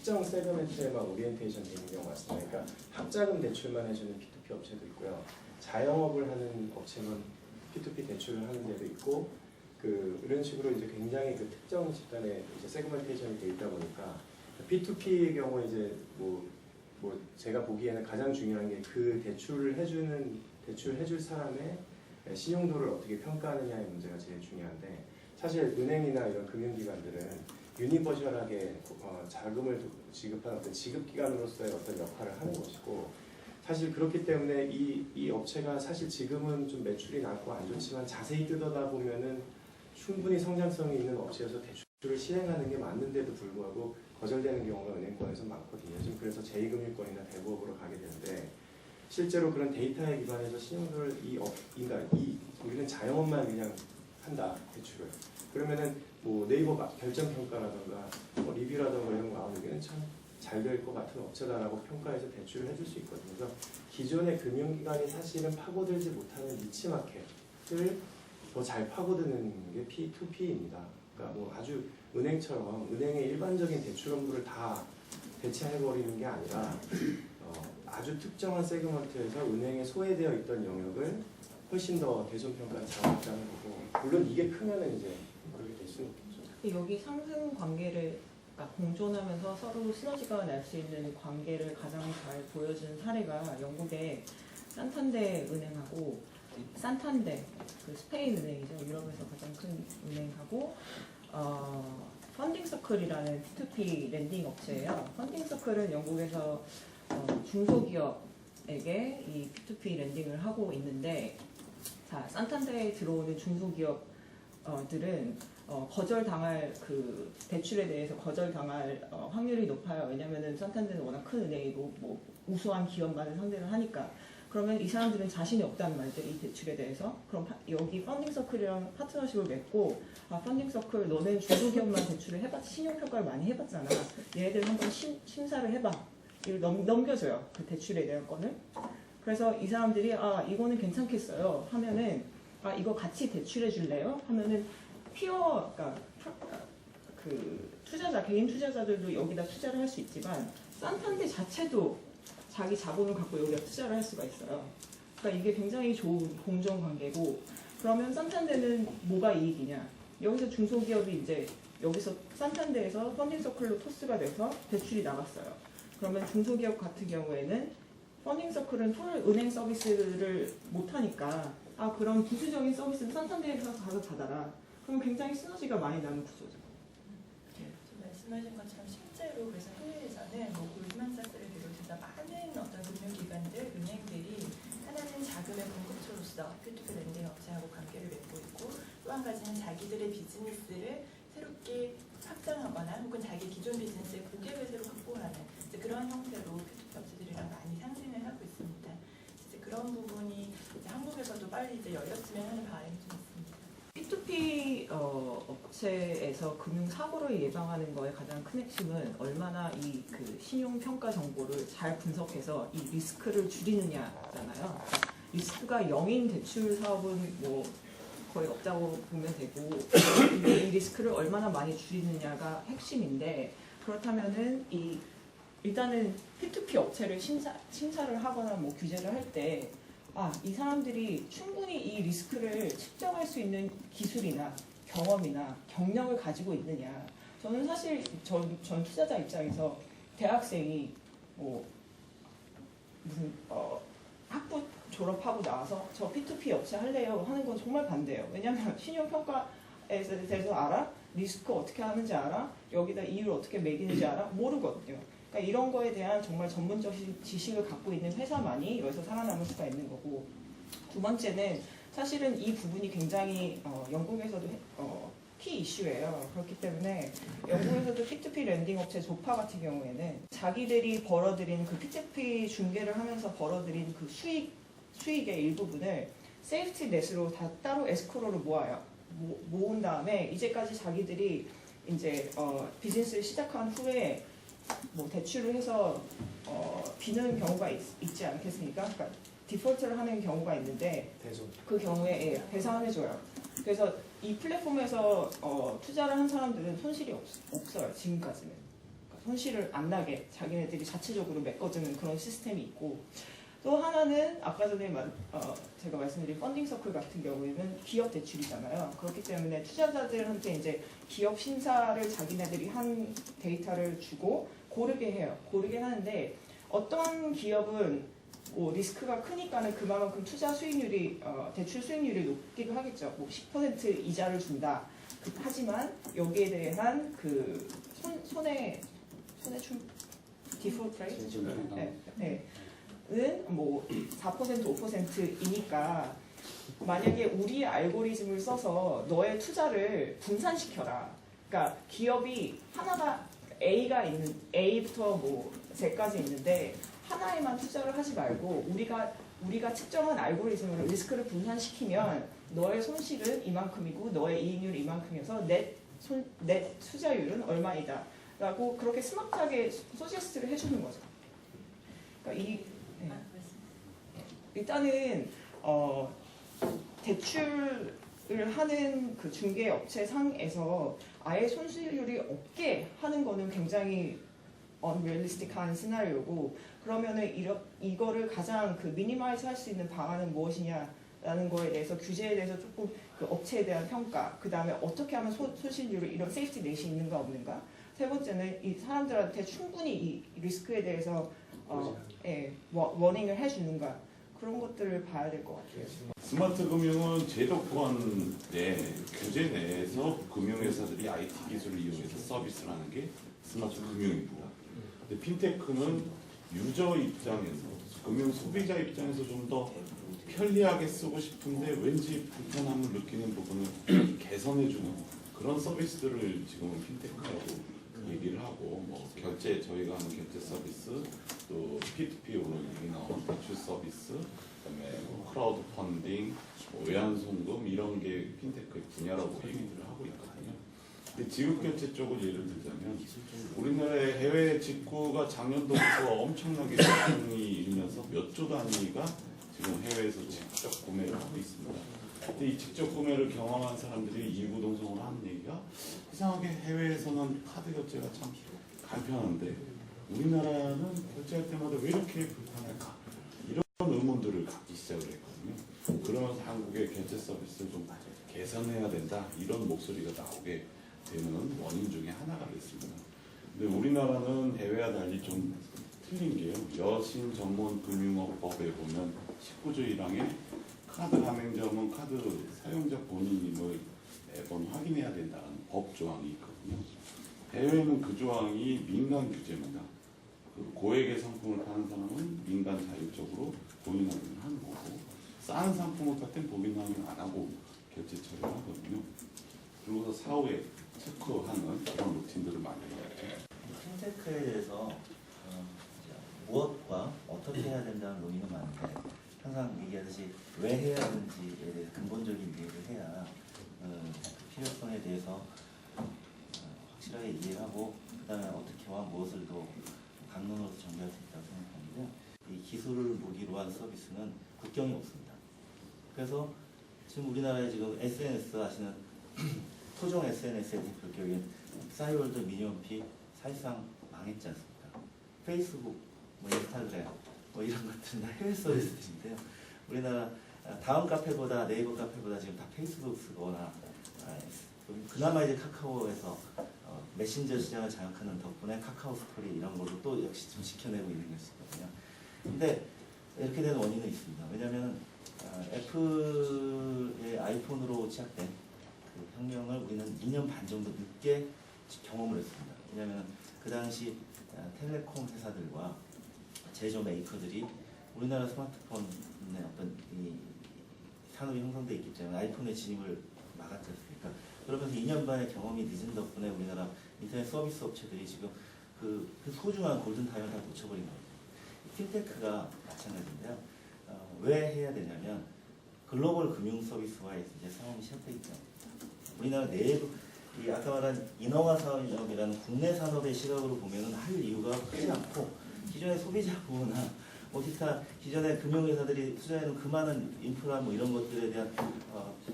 특정 세그멘트에만 오리엔테이션 되는 경우가 있습니다. 그러니까 학자금 대출만 해주는 P2P 업체도 있고요. 자영업을 하는 업체만 P2P 대출을 하는 데도 있고, 이런 식으로 이제 굉장히 특정 집단의 이제 세그멘테이션이 되어 있다 보니까 P2P의 경우 이제 뭐 제가 보기에는 가장 중요한 게 그 대출을 해줄 사람의 신용도를 어떻게 평가하느냐의 문제가 제일 중요한데, 사실 은행이나 이런 금융기관들은 유니버셜하게 자금을 지급하는 어떤 지급기관으로서의 어떤 역할을 하는 것이고, 사실 그렇기 때문에 이 업체가 사실 지금은 좀 매출이 낮고 안 좋지만 자세히 뜯어다 보면은 충분히 성장성이 있는 업체여서 대출을 시행하는 게 맞는데도 불구하고 거절되는 경우가 은행권에서 많거든요. 지금 그래서 제2금융권이나 대부업으로 가게 되는데, 실제로 그런 데이터에 기반해서 신용도를 우리는 자영업만 그냥 한다, 대출을. 그러면은 뭐 네이버 결정평가라던가 리뷰라던가 이런 거 여기는 참 잘 될 것 같은 업체다라고 평가해서 대출을 해줄 수 있거든요. 그래서 기존의 금융기관이 사실은 파고들지 못하는 니치마켓을 더 잘 파고드는 게 P2P입니다. 그러니까 뭐 아주 은행처럼 은행의 일반적인 대출 업무를 다 대체해버리는 게 아니라 아주 특정한 세그먼트에서 은행에 소외되어 있던 영역을 훨씬 더 대손평가를 잘하겠다는 거고, 물론 이게 크면은 이제 그렇게 될 수는 없겠죠. 여기 상승 관계를 공존하면서 서로 시너지가 날 수 있는 관계를 가장 잘 보여준 사례가 영국의 산탄데 은행하고 산탄데, 스페인 은행이죠. 유럽에서 가장 큰 은행하고 펀딩서클이라는 P2P 랜딩 업체예요. 펀딩서클은 영국에서 중소기업에게 이 P2P 랜딩을 하고 있는데, 자, 산탄데에 들어오는 중소기업들은 거절당할 대출에 대해서 거절당할 확률이 높아요. 왜냐하면 산탄데는 워낙 큰 은행이고 뭐 우수한 기업만을 상대를 하니까. 그러면 이 사람들은 자신이 없다는 말이죠, 이 대출에 대해서. 그럼 여기 펀딩서클이랑 파트너십을 맺고, 펀딩서클 너네 중소기업만 대출을 해봤지, 신용평가를 많이 해봤잖아, 얘네들 한번 심사를 해봐, 이걸 넘겨줘요, 그 대출에 대한 건을. 그래서 이 사람들이 이거는 괜찮겠어요 하면은 이거 같이 대출해 줄래요? 하면은 그러니까 개인 투자자들도 여기다 투자를 할 수 있지만 산탄데 자체도 자기 자본을 갖고 여기다 투자를 할 수가 있어요. 그러니까 이게 굉장히 좋은 공정 관계고, 그러면 산탄데는 뭐가 이익이냐? 여기서 중소기업이 이제 여기서 산탄데에서 펀딩서클로 토스가 돼서 대출이 나갔어요. 그러면 중소기업 같은 경우에는 펀딩서클은 풀 은행 서비스를 못하니까 그럼 부수적인 서비스는 산탄데에서 가서 받아라. 그럼 굉장히 시너지가 많이 나는 구조죠. 말씀하신 것처럼 실제로 그래서 해외에서는 골드만삭스를 비롯해서 많은 어떤 금융기관들, 은행들이 하나는 자금의 공급처로서 P2P 랜딩 업체하고 관계를 맺고 있고, 또 한 가지는 자기들의 비즈니스를 새롭게 확장하거나 혹은 자기 기존 비즈니스의 고객을 새로 확보하는 그런 형태로 P2P 업체들이랑 많이 상생을 하고 있습니다. 그런 부분이 한국에서도 빨리 열렸으면 하는 바람이 좀 있습니다. P2P 업체에서 금융사고를 예방하는 거의 가장 큰 핵심은 얼마나 이 신용평가 정보를 잘 분석해서 이 리스크를 줄이느냐잖아요. 리스크가 0인 대출 사업은 뭐 거의 없다고 보면 되고, 이 리스크를 얼마나 많이 줄이느냐가 핵심인데, 그렇다면은 일단은 P2P 업체를 심사를 하거나 뭐 규제를 할 때 이 사람들이 충분히 이 리스크를 측정할 수 있는 기술이나 경험이나 경력을 가지고 있느냐. 저는 사실 전 투자자 입장에서 대학생이 뭐 무슨 학부 졸업하고 나와서 저 P2P 업체 할래요 하는 건 정말 반대예요. 왜냐하면 신용평가에 대해서 알아? 리스크 어떻게 하는지 알아? 여기다 이율 어떻게 매기는지 알아? 모르거든요. 그러니까 이런 거에 대한 정말 전문적인 지식을 갖고 있는 회사만이 여기서 살아남을 수가 있는 거고, 두 번째는 사실은 이 부분이 굉장히 영국에서도 키 이슈예요. 그렇기 때문에 영국에서도 P2P 랜딩 업체 조파 같은 경우에는 자기들이 벌어들인 P2P 중개를 하면서 벌어들인 수익의 일부분을 세이프티 넷으로 다 따로 에스크로로 모아요. 모은 다음에 이제까지 자기들이 이제 비즈니스를 시작한 후에 뭐 대출을 해서 비는 경우가 있지 않겠습니까? 그러니까 디폴트를 하는 경우가 있는데 그 경우에 배상을 해줘요. 그래서 이 플랫폼에서 투자를 한 사람들은 손실이 없어요. 지금까지는. 그러니까 손실을 안 나게 자기네들이 자체적으로 메꿔주는 그런 시스템이 있고, 또 하나는 아까 전에 제가 말씀드린 펀딩 서클 같은 경우에는 기업 대출이잖아요. 그렇기 때문에 투자자들한테 이제 기업 심사를 자기네들이 한 데이터를 주고 고르게 해요. 고르게 하는데 어떤 기업은 리스크가 크니까는 그만큼 투자 수익률이 대출 수익률이 높기도 하겠죠. 뭐 10% 이자를 준다. 하지만 여기에 대한 그 손해 디폴트 레이트 는 뭐 4% 5%이니까 만약에 우리 알고리즘을 써서 너의 투자를 분산시켜라. 그러니까 기업이 하나가 A부터 뭐 Z까지 있는데 하나에만 투자를 하지 말고 우리가 측정한 알고리즘으로 리스크를 분산시키면 너의 손실은 이만큼이고 너의 이익률이 이만큼이어서 넷 투자율은 얼마이다 라고 그렇게 스마트하게 소제스트를 해주는 거죠. 그러니까 일단은 대출을 하는 그 중개업체 상에서 아예 손실률이 없게 하는 거는 굉장히 unrealistic한 시나리오고, 그러면은 이거를 가장 그 미니마이즈 할 수 있는 방안은 무엇이냐라는 거에 대해서 규제에 대해서 조금 그 업체에 대한 평가, 그 다음에 어떻게 하면 손실률을 이런 세이프티 넷이 있는가 없는가, 세 번째는 이 사람들한테 충분히 이 리스크에 대해서 워닝을 해주는가, 그런 것들을 봐야 될 것 같아요. 스마트 금융은 제도권 내 규제 내에서 금융회사들이 IT 기술을 이용해서 서비스를 하는 게 스마트 금융이고, 근데 핀테크는 유저 입장에서, 금융 소비자 입장에서 좀 더 편리하게 쓰고 싶은데 왠지 불편함을 느끼는 부분을 개선해주는 그런 서비스들을 지금은 핀테크라고 얘기를 하고, 뭐 결제, 저희가 하는 결제 서비스, 또 P2P 오늘 얘기 나온 대출 서비스, 그다음에 뭐 크라우드 펀딩, 뭐 외환송금 이런 게 핀테크의 분야라고 얘기를 하고 있거든요. 근데 지급결제 쪽을 예를 들자면 우리나라의 해외 직구가 작년도부터 엄청나게 성장이 일면서 몇 조 단위가 지금 해외에서 직접 구매를 하고 있습니다. 근데 이 직접 구매를 경험한 사람들이 이구동성으로 하는 얘기가, 이상하게 해외에서는 카드 결제가 참 간편한데 우리나라는 결제할 때마다 왜 이렇게 불편할까? 이런 의문들을 갖기 시작을 했거든요. 그러면서 한국의 결제 서비스를 좀 개선해야 된다, 이런 목소리가 나오게 되는 원인 중에 하나가 됐습니다. 근데 우리나라는 해외와 달리 좀 틀린 게요. 여신 전문 금융업법에 보면 19조 1항에 카드 가맹점은 카드 사용자 본인이 매번 확인해야 된다는 법 조항이 있거든요. 해외는 그 조항이 민간 규제입니다. 그 고액의 상품을 파는 사람은 민간 자율적으로 본인 확인을 하는 거고, 싼 상품을 팔 땐 본인 확인 안 하고 결제 처리를 하거든요. 그리고서 사후에 체크하는 그런 루틴들을 만들어야죠. 핀테크에 대해서 무엇과 어떻게 해야 된다는 논의는 많은데, 항상 얘기하듯이 왜 해야 하는지에 대해서 근본적인 이해를 해야 필요성에 대해서 확실하게 이해하고, 그 다음에 어떻게와 무엇을 더 강론으로서 정리할 수 있다고 생각하는데요. 이 기술을 무기로 한 서비스는 국경이 없습니다. 그래서 지금 우리나라에 지금 SNS 아시는 토종 SNS의 대표격인 싸이월드 미니홈피 사실상 망했지 않습니까? 페이스북, 뭐 인스타그램, 뭐 이런 것들은 다 해외 서비스인데요. 우리나라 다음 카페보다, 네이버 카페보다 지금 다 페이스북 쓰거나, 그나마 이제 카카오에서 메신저 시장을 장악하는 덕분에 카카오 스토리 이런 걸로 또 역시 좀 지켜내고 있는 것이거든요. 근데 이렇게 된 원인은 있습니다. 왜냐하면 애플의 아이폰으로 시작된 그 혁명을 우리는 2년 반 정도 늦게 경험을 했습니다. 왜냐하면 그 당시 텔레콤 회사들과 제조 메이커들이 우리나라 스마트폰의 어떤 이 산업이 형성돼 있기 때문에 아이폰의 진입을 막았지 않습니까? 그러면서 2년 반의 경험이 늦은 덕분에 우리나라 인터넷 서비스 업체들이 지금 그 소중한 골든타임을 다 놓쳐버린 거예요. 핀테크가 마찬가지인데요. 왜 해야 되냐면 글로벌 금융 서비스와의 이제 상황이 시작되어 있죠. 우리나라 내부 이 아까 말한 인허가 산업이라는 국내 산업의 시각으로 보면은 할 이유가 크지 않고, 기존의 소비자 보호나 뭐 기타 기존의 금융회사들이 투자해놓은 그 많은 인프라 뭐 이런 것들에 대한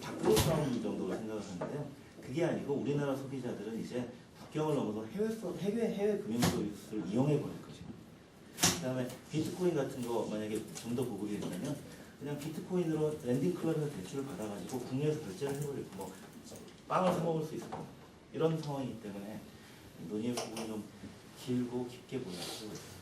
밖으로 싸움 정도로 생각을 하는데요. 그게 아니고 우리나라 소비자들은 이제 국경을 넘어서 해외 금융 서비스를 이용해 버릴 것이고, 그다음에 비트코인 같은 거 만약에 좀 더 보급이 된다면 그냥 비트코인으로 랜딩 클럽에서 대출을 받아가지고 국내에서 결제를 해버리고 뭐 빵을 사 먹을 수 있을 겁니다. 이런 상황이기 때문에 논의의 부분이 좀 길고 깊게 보여지고 있습니다.